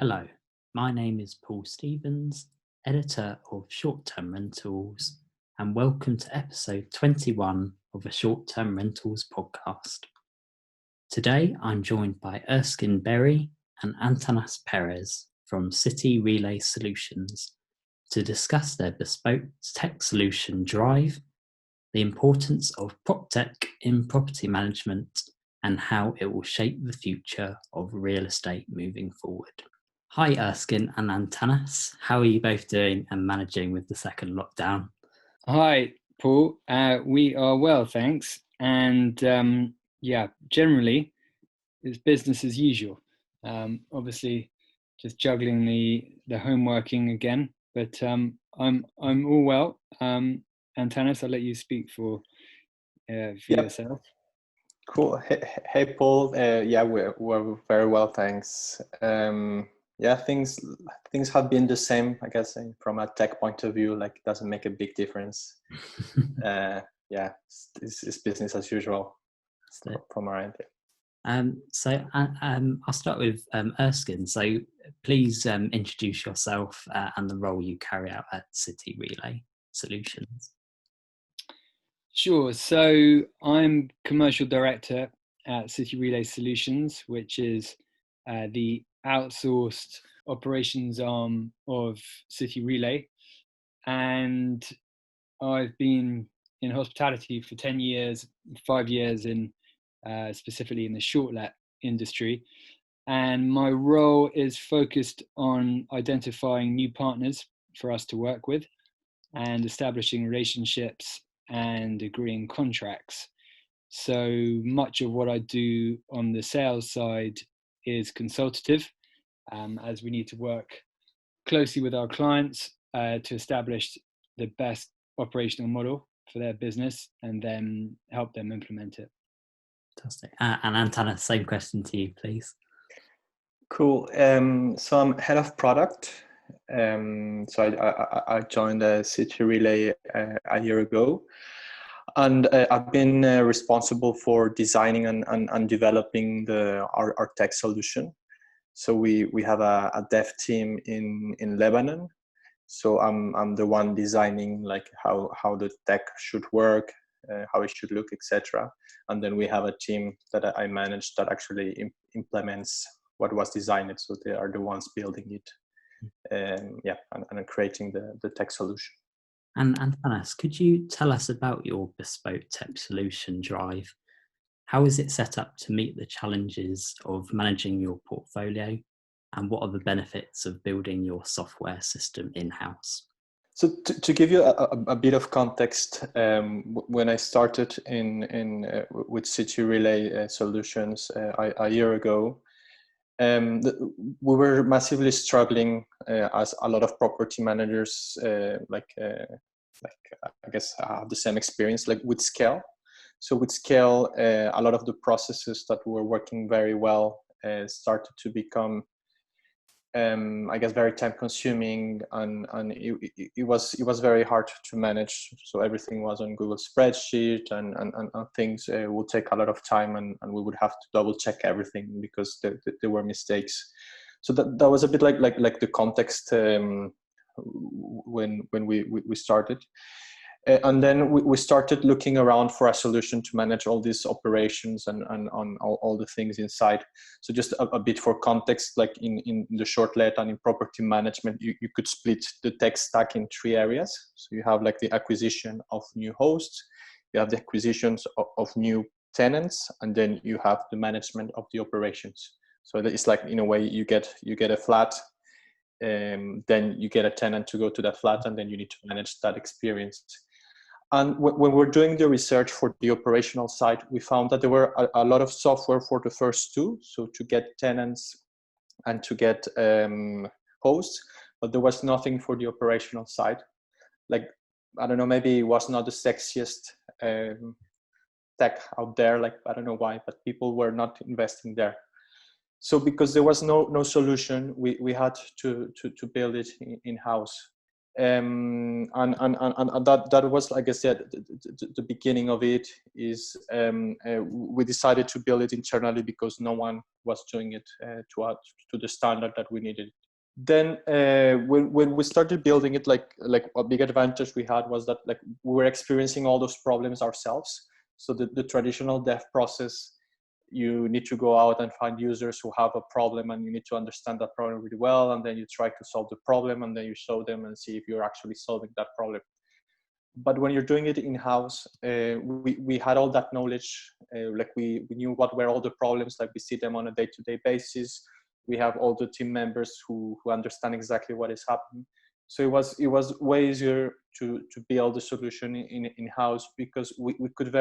Hello, my name is Paul Stevens, editor of Short Term Rentals, and welcome to episode 21 of a Short Term Rentals podcast. Today I'm joined by Erskine and Antanas Perez from City Relay Solutions to discuss their bespoke tech solution Drive, the importance of proptech in property management, and how it will shape the future of real estate moving forward. Hi Erskine and Antanas, how are you both doing and managing with the second lockdown? Hi Paul, we are well, thanks. And generally it's business as usual. Obviously just juggling the home working again, but I'm all well. Antanas, I'll let you speak for Yep. yourself. Cool. Hey Paul. Yeah, we're very well, thanks. Yeah, things have been the same, I guess, from a tech point of view. Like, it doesn't make a big difference. Yeah, it's business as usual from our end. So I'll start with Erskine. So please introduce yourself and the role you carry out at City Relay Solutions. Sure. So I'm commercial director at City Relay Solutions, which is the outsourced operations arm of City Relay. And I've been in hospitality for 10 years, 5 years in specifically in the short let industry. And my role is focused on identifying new partners for us to work with and establishing relationships and agreeing contracts. So much of what I do on the sales side is consultative, as we need to work closely with our clients to establish the best operational model for their business and then help them implement it. Fantastic. And Antanas, same question to you, please. Cool. So I'm head of product. So I joined City Relay a year ago, and I've been responsible for designing and developing our tech solution. So we have a dev team in Lebanon. So I'm the one designing like how the tech should work, how it should look, etc. And then we have a team that I manage that actually implements what was designed. So they are the ones building it, and creating the tech solution. And Antanas, could you tell us about your bespoke tech solution Drive? How is it set up to meet the challenges of managing your portfolio? And what are the benefits of building your software system in-house? So to give you a bit of context, when I started with City Relay Solutions a year ago, we were massively struggling, as a lot of property managers, I guess have the same experience, like with scale. So with scale, a lot of the processes that were working very well started to become, I guess, very time consuming, and it was very hard to manage. So everything was on Google spreadsheet, and things would take a lot of time, and we would have to double check everything because there were mistakes. So that was a bit like the context when we started. And then we started looking around for a solution to manage all these operations and on all the things inside. So just a bit for context, like in the short let and in property management, you could split the tech stack in 3 areas. So you have like the acquisition of new hosts, you have the acquisitions of new tenants, and then you have the management of the operations. So it's like, in a way, you get a flat, then you get a tenant to go to that flat, and then you need to manage that experience. And when we're doing the research for the operational side, we found that there were a lot of software for the first 2, so to get tenants and to get hosts, but there was nothing for the operational side. Like, I don't know, maybe it was not the sexiest tech out there, like, I don't know why, but people were not investing there. So because there was no solution, we had to build it in-house. And that was, like I said, the beginning of it. Is we decided to build it internally because no one was doing it to the standard that we needed. Then when we started building it, like a big advantage we had was that like we were experiencing all those problems ourselves. So the traditional dev process, you need to go out and find users who have a problem, and you need to understand that problem really well, and then you try to solve the problem, and then you show them and see if you're actually solving that problem. But when you're doing it in-house, we had all that knowledge. Like we knew what were all the problems, like we see them on a day-to-day basis. We have all the team members who understand exactly what is happening. So it was way easier to build the solution in-house, because we could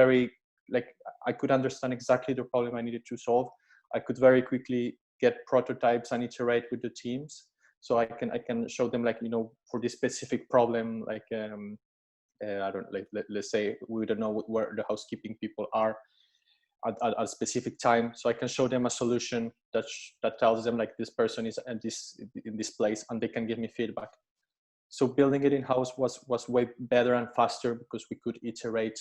I could understand exactly the problem I needed to solve. I could very quickly get prototypes and iterate with the teams. So I can show them, like, for this specific problem, like I don't, like, let's say we don't know where the housekeeping people are at a specific time. So I can show them a solution that tells them, like, this person is in this place, and they can give me feedback. So building it in-house was way better and faster, because we could iterate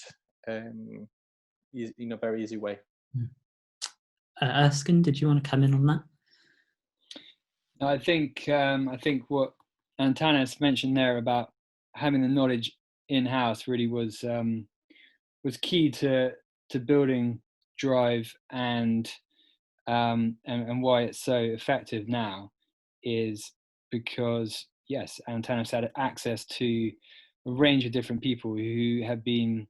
in a very easy way. Erskine, did you want to come in on that? I think what Antanas mentioned there about having the knowledge in-house really was key to building Drive, and why it's so effective now is because, yes, Antanas had access to a range of different people who have been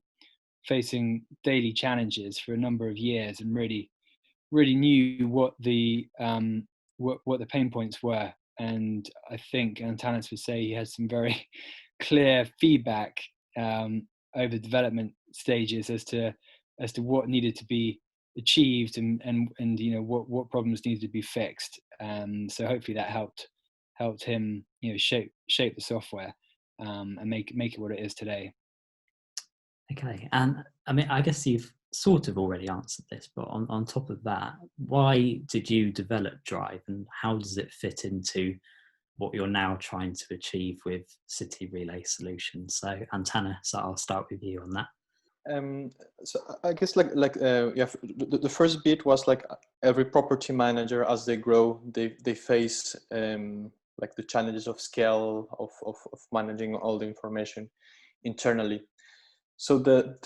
facing daily challenges for a number of years, and really knew what the pain points were. And I think Antanas would say he has some very clear feedback over development stages as to what needed to be achieved, and what problems needed to be fixed. So hopefully that helped him shape the software and make it what it is today. Okay, and I mean, I guess you've sort of already answered this, but on top of that, why did you develop Drive, and how does it fit into what you're now trying to achieve with City Relay Solutions? So Antanas, I'll start with you on that. So I guess the first bit was, like, every property manager, as they grow, they face like the challenges of scale, of managing all the information internally. So the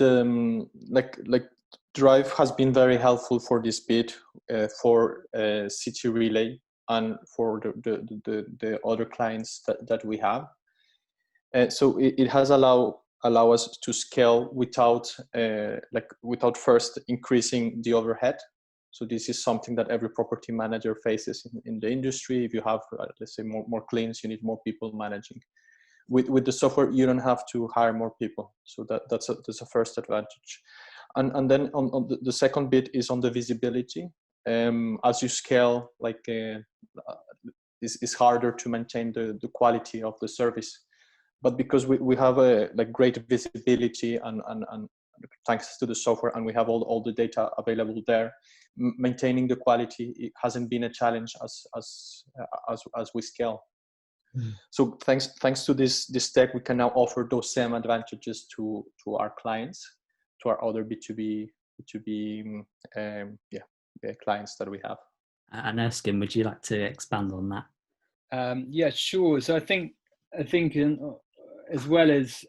Drive has been very helpful for this bit, for City Relay, and for the other clients that we have. So it has allow us to scale without first increasing the overhead. So this is something that every property manager faces in the industry. If you have, let's say, more cleans, you need more people managing. With the software, you don't have to hire more people. So that's a first advantage. And then on the second bit is on the visibility. As you scale, it's harder to maintain the quality of the service. But because we have a great visibility, and thanks to the software, and we have all the data available there, maintaining the quality, it hasn't been a challenge as we scale. So thanks to this tech, we can now offer those same advantages to our clients, to our other B2B clients that we have. And Erskine, would you like to expand on that? Yeah, sure. So I think as well as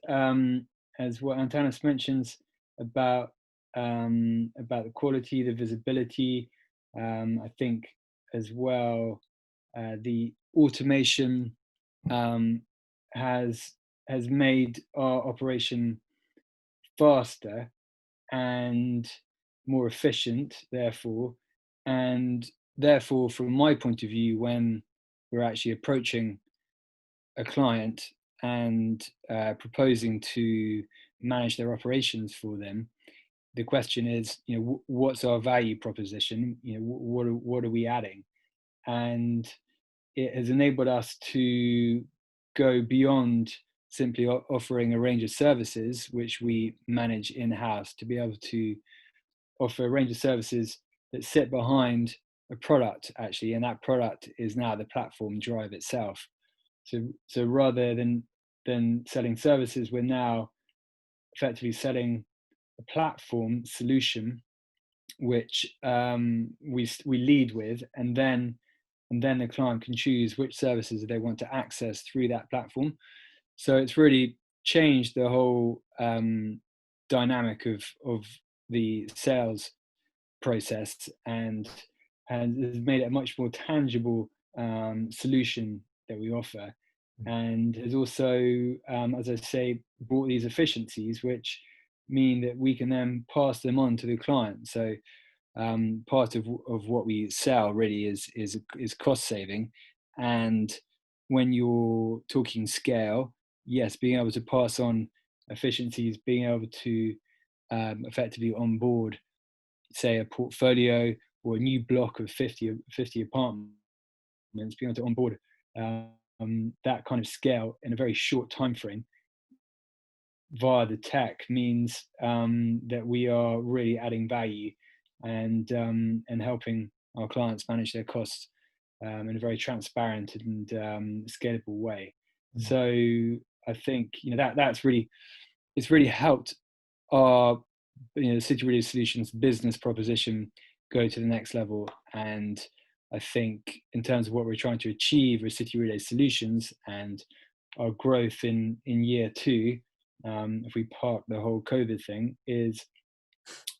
what Antanas mentions about the quality, the visibility, I think as well the automation has made our operation faster and more efficient, therefore from my point of view, when we're actually approaching a client and proposing to manage their operations for them, the question is, what's our value proposition? What are we adding? And it has enabled us to go beyond simply offering a range of services which we manage in-house, to be able to offer a range of services that sit behind a product, actually, and that product is now the platform Drive itself. So rather than than selling services, we're now effectively selling a platform solution, which we lead with, and then the client can choose which services they want to access through that platform. So it's really changed the whole dynamic of the sales process, and has made it a much more tangible solution that we offer, and has also, as I say, brought these efficiencies, which mean that we can then pass them on to the client. So part of what we sell really is cost saving, and when you're talking scale, yes, being able to pass on efficiencies, being able to effectively onboard, say, a portfolio or a new block of 50 apartments, being able to onboard that kind of scale in a very short time frame via the tech means that we are really adding value and helping our clients manage their costs in a very transparent and scalable way. So I think that's really, it's really helped our City Relay Solutions business proposition go to the next level. And I think in terms of what we're trying to achieve with City Relay Solutions and our growth in year 2, if we park the whole COVID thing, is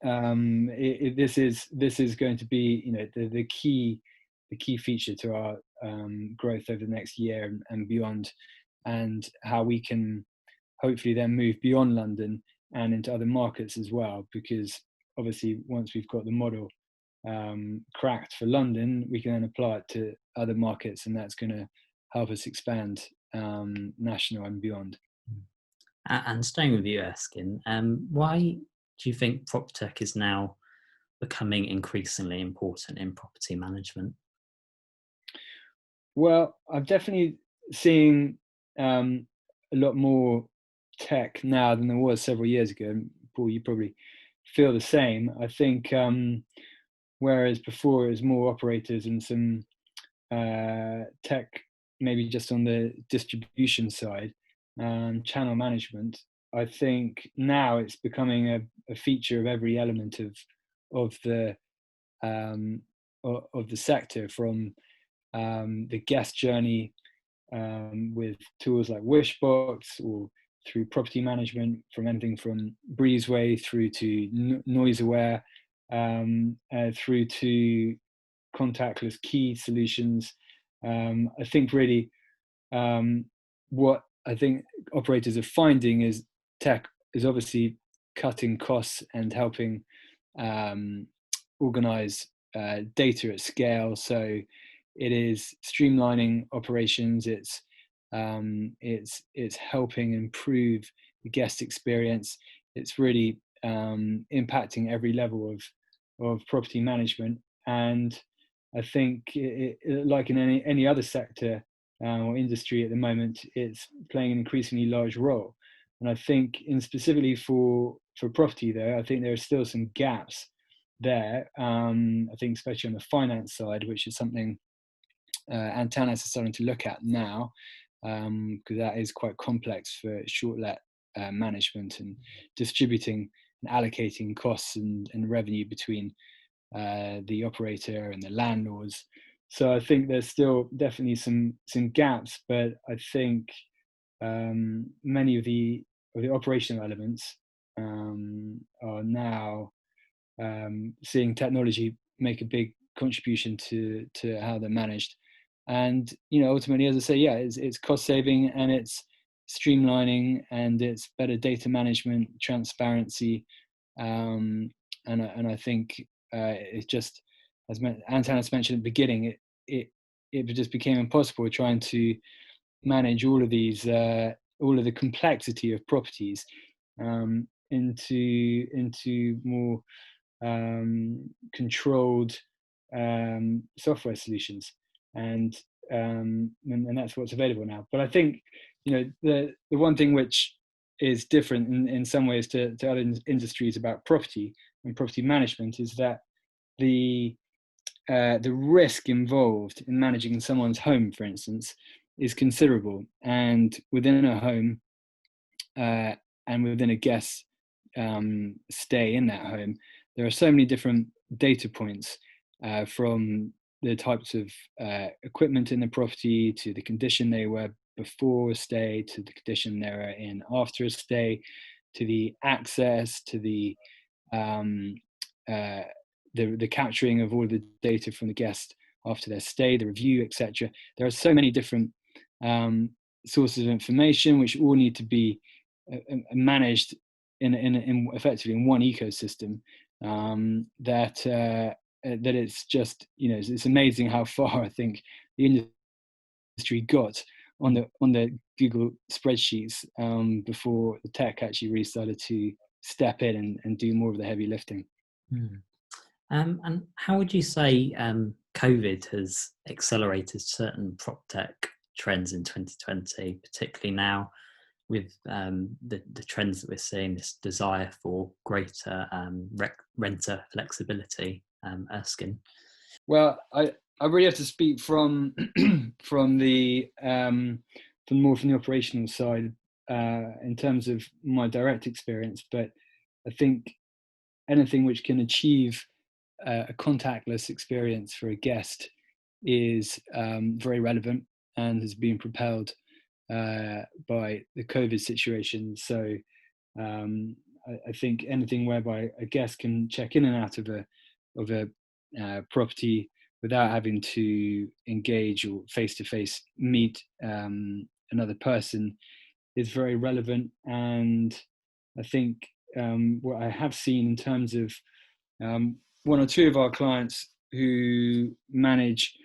this is going to be the key feature to our growth over the next year and beyond, and how we can hopefully then move beyond London and into other markets as well, because obviously once we've got the model cracked for London, we can then apply it to other markets, and that's going to help us expand national and beyond. And staying with you, Erskine, why do you think proptech is now becoming increasingly important in property management? Well, I'm definitely seeing a lot more tech now than there was several years ago. Paul, you probably feel the same. I think whereas before it was more operators and some tech, maybe just on the distribution side, channel management, I think now it's becoming a feature of every element of the sector, from the guest journey with tools like Wishbox, or through property management, from anything from Breezeway through to Noise Aware, through to contactless key solutions. I think really what I think operators are finding is tech is obviously cutting costs and helping organize data at scale. So it is streamlining operations. It's helping improve the guest experience. It's really impacting every level of property management. And I think like in any other sector or industry at the moment, it's playing an increasingly large role. And I think specifically for property, though, I think there are still some gaps there. I think especially on the finance side, which is something Antanas is starting to look at now, because that is quite complex for short-let management and distributing and allocating costs and revenue between the operator and the landlords. So I think there's still definitely some gaps, but I think many of the operational elements are now seeing technology make a big contribution to how they're managed. And ultimately, as I say, it's cost saving, and it's streamlining, and it's better data management, transparency, and I think it's just, as Antanas mentioned at the beginning, it just became impossible trying to manage all of these, all of the complexity of properties into more controlled software solutions, and that's what's available now. But I think the one thing which is different in some ways to other industries about property and property management is that the risk involved in managing someone's home, for instance, is considerable, and within a home and within a guest stay in that home, there are so many different data points, from the types of equipment in the property, to the condition they were before a stay, to the condition they were in after a stay, to the access, to the capturing of all the data from the guest after their stay, the review, etc. There are so many different sources of information which all need to be managed in effectively in one ecosystem, that it's just, it's amazing how far I think the industry got on the Google spreadsheets before the tech actually really started to step in and do more of the heavy lifting. And how would you say COVID has accelerated certain proptech trends in 2020, particularly now with the trends that we're seeing, this desire for greater renter flexibility, Erskine? Well, I really have to speak from from the operational side in terms of my direct experience, but I think anything which can achieve a contactless experience for a guest is very relevant and has been propelled by the COVID situation. So I think anything whereby a guest can check in and out of a property without having to engage or face-to-face meet another person is very relevant. And I think what I have seen in terms of one or two of our clients who manage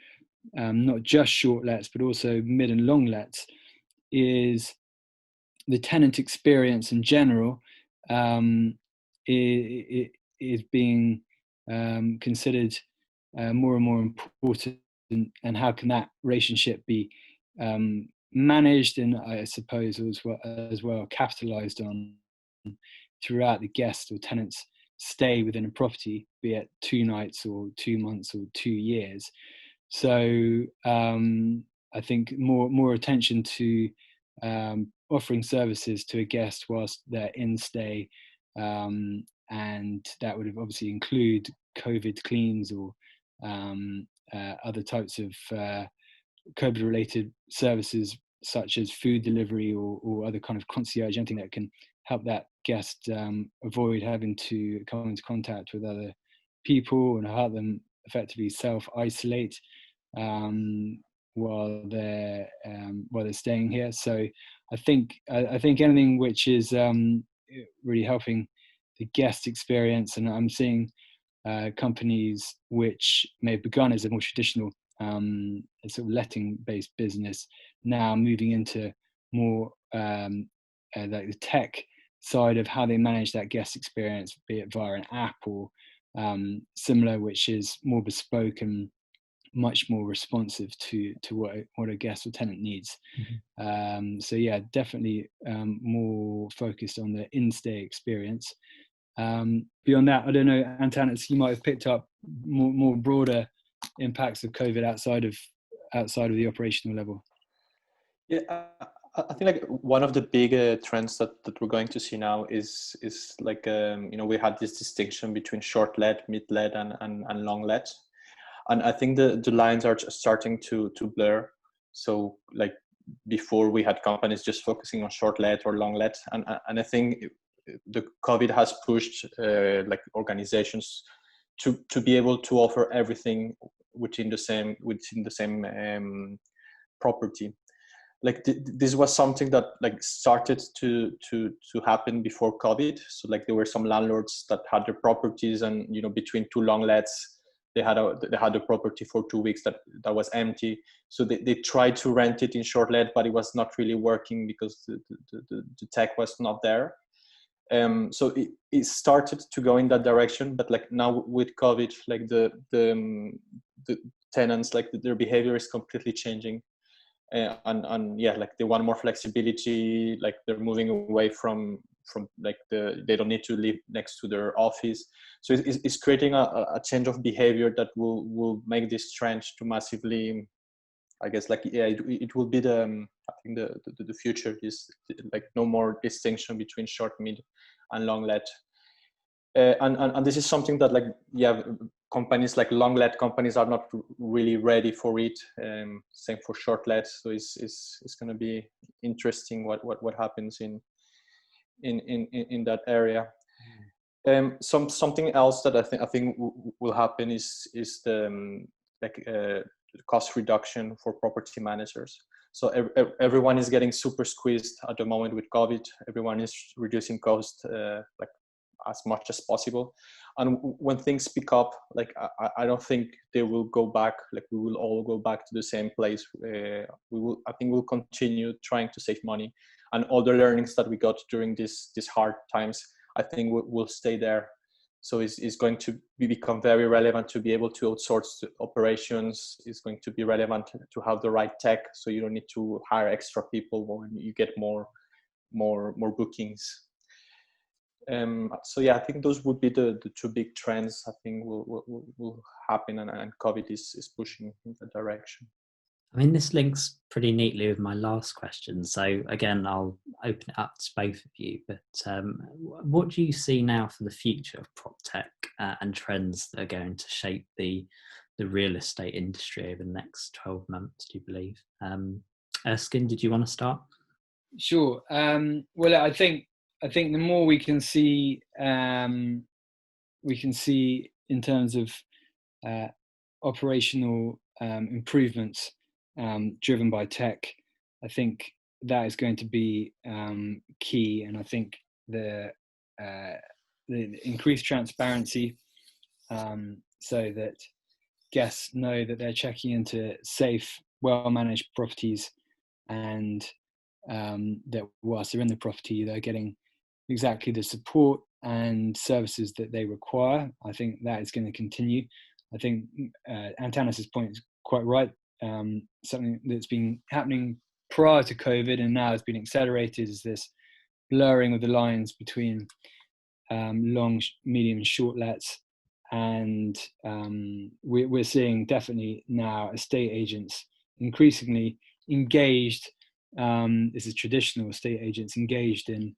not just short lets but also mid and long lets is the tenant experience in general is being considered more and more important, and how can that relationship be managed and I suppose as well capitalized on throughout the guest or tenant's stay within a property, be it 2 nights or 2 months or 2 years. So I think more attention to offering services to a guest whilst they're in stay, and that would obviously include COVID cleans or other types of COVID related services such as food delivery or other kind of concierge, anything that can help that guest avoid having to come into contact with other people and help them effectively self-isolate while they're staying here. So I think anything which is really helping the guest experience, and I'm seeing companies which may have begun as a more traditional sort of letting-based business now moving into more like the tech side of how they manage that guest experience, be it via an app or similar, which is more bespoke and much more responsive to what a guest or tenant needs. Mm-hmm. So yeah, definitely more focused on the in-stay experience. Beyond that, I don't know, Antanas, you might have picked up more broader impacts of COVID outside of the operational level. Yeah, I think like one of the big trends that we're going to see now is like we had this distinction between short let, mid let, and long let, and I think the lines are starting to blur. So like before we had companies just focusing on short let or long let, and I think the COVID has pushed like organizations to be able to offer everything within the same property. Like this was something that like started to happen before COVID. So like there were some landlords that had their properties, and between 2 long lets they had the property for 2 weeks that was empty. So they tried to rent it in short let, but it was not really working because the tech was not there. So it started to go in that direction, but like now with COVID, like the tenants, like their behavior is completely changing, and yeah, like they want more flexibility. Like they're moving away from like they don't need to live next to their office. So it's creating a change of behavior that will make this trend to massively I guess like it will be the I think the future is like no more distinction between short, mid, and long let. And this is something that companies like long let companies are not really ready for it. Same for short let. So it's going to be interesting what happens in that area. Something else that I think will happen is the cost reduction for property managers. So everyone is getting super squeezed at the moment with COVID. Everyone is reducing cost as much as possible. And when things pick up, I don't think they will go back. Like we will all go back to the same place. I think we'll continue trying to save money, and all the learnings that we got during these hard times, I think will stay there. So it's going to become very relevant to be able to outsource operations. It's going to be relevant to have the right tech, so you don't need to hire extra people when you get more bookings. So yeah, I think those would be the two big trends I think will happen, and COVID is pushing in that direction. I mean, this links pretty neatly with my last question. So again, I'll open it up to both of you. But what do you see now for the future of proptech and trends that are going to shape the real estate industry over the next 12 months, do you believe? Erskine, did you want to start? Sure. Well, I think the more we can see in terms of operational improvements driven by tech, I think that is going to be key. And I think the increased transparency, so that guests know that they're checking into safe, well-managed properties, and that whilst they're in the property, they're getting exactly the support and services that they require. I think that is going to continue. I think Antanas' point is quite right. Something that's been happening prior to COVID and now has been accelerated is this blurring of the lines between long, medium, and short lets. And we're seeing definitely now estate agents increasingly engaged. This is traditional estate agents engaged in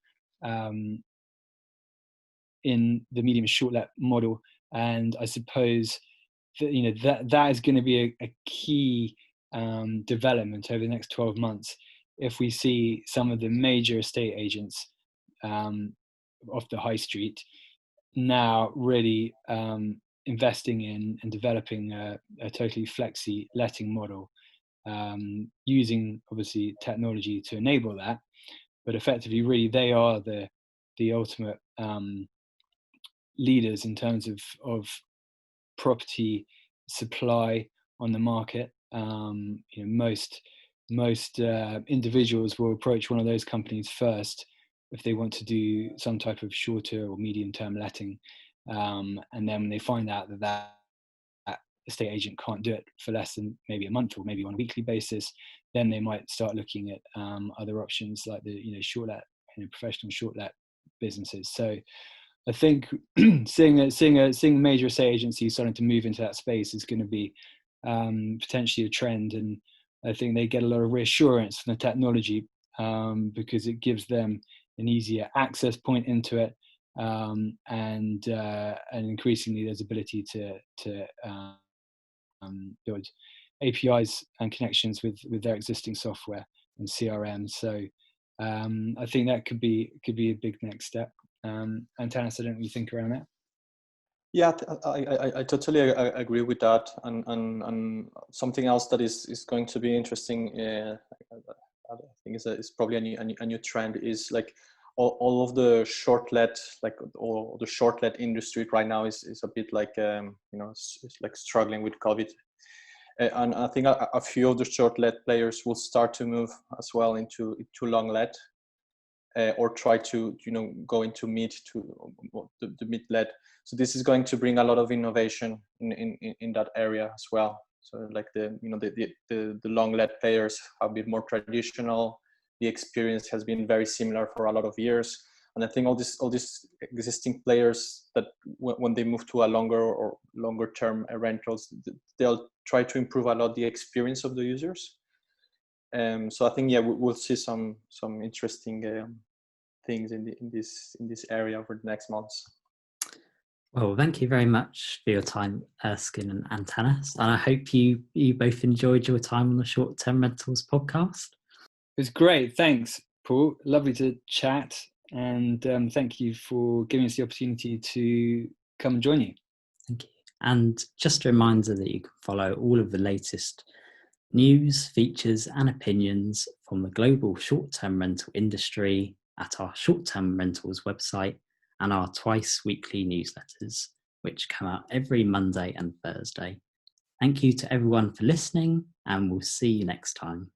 the medium and short let model, and I suppose that that is going to be a key development over the next 12 months. If we see some of the major estate agents off the high street now really investing in and developing a totally flexi letting model, using obviously technology to enable that, but effectively really they are the ultimate leaders in terms of property supply on the market. Most individuals will approach one of those companies first if they want to do some type of shorter or medium term letting, and then when they find out that estate agent can't do it for less than maybe a month or maybe on a weekly basis, then they might start looking at other options like the short let, professional short let businesses. So I think seeing major estate agencies starting to move into that space is going to be potentially a trend, and I think they get a lot of reassurance from the technology because it gives them an easier access point into it, and increasingly there's ability to build APIs and connections with their existing software and CRM. So I think that could be a big next step. Antanas, I don't know what you think around that. Yeah, I totally agree with that. And something else that is going to be interesting, I think is probably a new trend, is like all of the short let, like all the short let industry right now is a bit like it's like struggling with COVID, and I think a few of the short let players will start to move as well into long let. Or try to go into the mid let. So this is going to bring a lot of innovation in that area as well. So like the long let players have been more traditional. The experience has been very similar for a lot of years. And I think all these existing players that when they move to a longer term rentals, they'll try to improve a lot the experience of the users. So I think we'll see some interesting things in this area over the next months. Well, thank you very much for your time, Erskine and Antanas, and I hope you both enjoyed your time on the Short Term Rentals podcast. It was great. Thanks, Paul. Lovely to chat, and thank you for giving us the opportunity to come and join you. Thank you. And just a reminder that you can follow all of the latest news, features and opinions from the global short-term rental industry at our Short-Term Rentals website and our twice weekly newsletters, which come out every Monday and Thursday. Thank you to everyone for listening, and we'll see you next time.